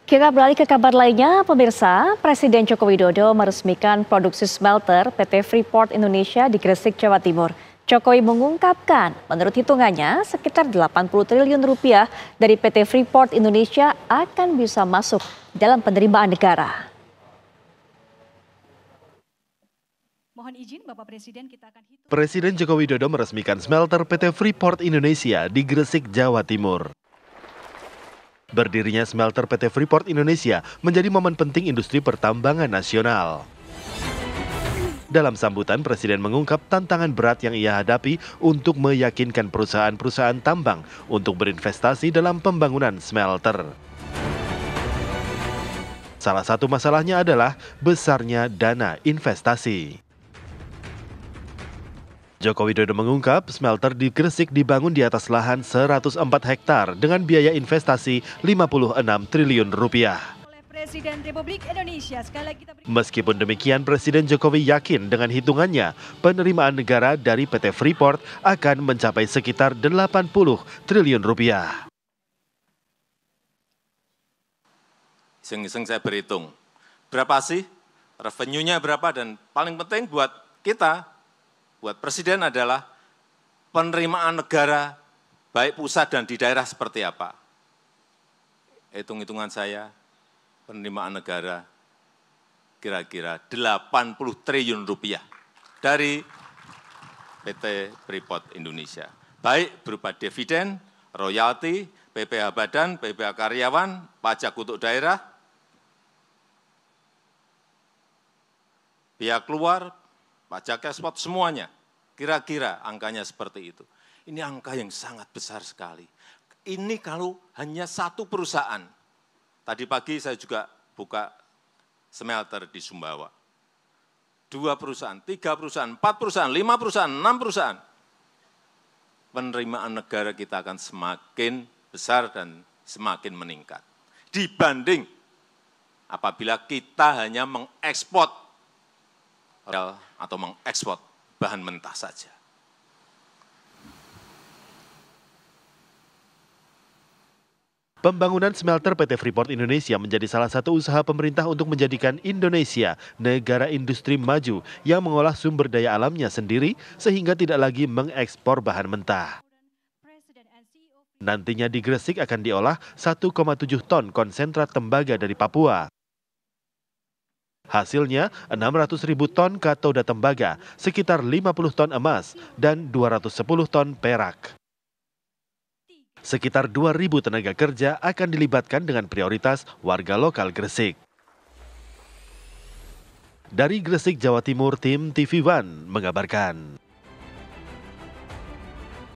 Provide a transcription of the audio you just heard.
Kita beralih ke kabar lainnya, pemirsa. Presiden Joko Widodo meresmikan produksi smelter PT Freeport Indonesia di Gresik, Jawa Timur. Jokowi mengungkapkan, menurut hitungannya sekitar 80 triliun rupiah dari PT Freeport Indonesia akan bisa masuk dalam penerimaan negara. Mohon izin Bapak Presiden, kita akan hitung. Presiden Joko Widodo meresmikan smelter PT Freeport Indonesia di Gresik, Jawa Timur. Berdirinya smelter PT Freeport Indonesia menjadi momen penting industri pertambangan nasional. Dalam sambutan, Presiden mengungkap tantangan berat yang ia hadapi untuk meyakinkan perusahaan-perusahaan tambang untuk berinvestasi dalam pembangunan smelter. Salah satu masalahnya adalah besarnya dana investasi. Joko Widodo mengungkap smelter di Gresik dibangun di atas lahan 104 hektar dengan biaya investasi 56 triliun rupiah. Presiden Republik Indonesia, sekali lagi kita Meskipun demikian, Presiden Jokowi yakin dengan hitungannya penerimaan negara dari PT Freeport akan mencapai sekitar 80 triliun rupiah. Iseng-iseng saya berhitung, berapa sih revenue-nya berapa, dan paling penting buat kita, buat Presiden adalah penerimaan negara baik pusat dan di daerah seperti apa. Hitung-hitungan saya, penerimaan negara kira-kira 80 triliun rupiah dari PT Freeport Indonesia. Baik berupa dividen, royalti, PPh badan, PPh karyawan, pajak untuk daerah, biaya keluar, pajak ekspor, semuanya. Kira-kira angkanya seperti itu. Ini angka yang sangat besar sekali. Ini kalau hanya satu perusahaan. Tadi pagi saya juga buka smelter di Sumbawa. 2 perusahaan, 3 perusahaan, 4 perusahaan, 5 perusahaan, 6 perusahaan. Penerimaan negara kita akan semakin besar dan semakin meningkat. Dibanding apabila kita hanya mengekspor atau mengekspor bahan mentah saja. Pembangunan smelter PT Freeport Indonesia menjadi salah satu usaha pemerintah untuk menjadikan Indonesia negara industri maju yang mengolah sumber daya alamnya sendiri sehingga tidak lagi mengekspor bahan mentah. Nantinya di Gresik akan diolah 1,7 ton konsentrat tembaga dari Papua. Hasilnya 600.000 ton katoda tembaga, sekitar 50 ton emas, dan 210 ton perak. Sekitar 2.000 tenaga kerja akan dilibatkan dengan prioritas warga lokal Gresik. Dari Gresik, Jawa Timur, tim TV One mengabarkan.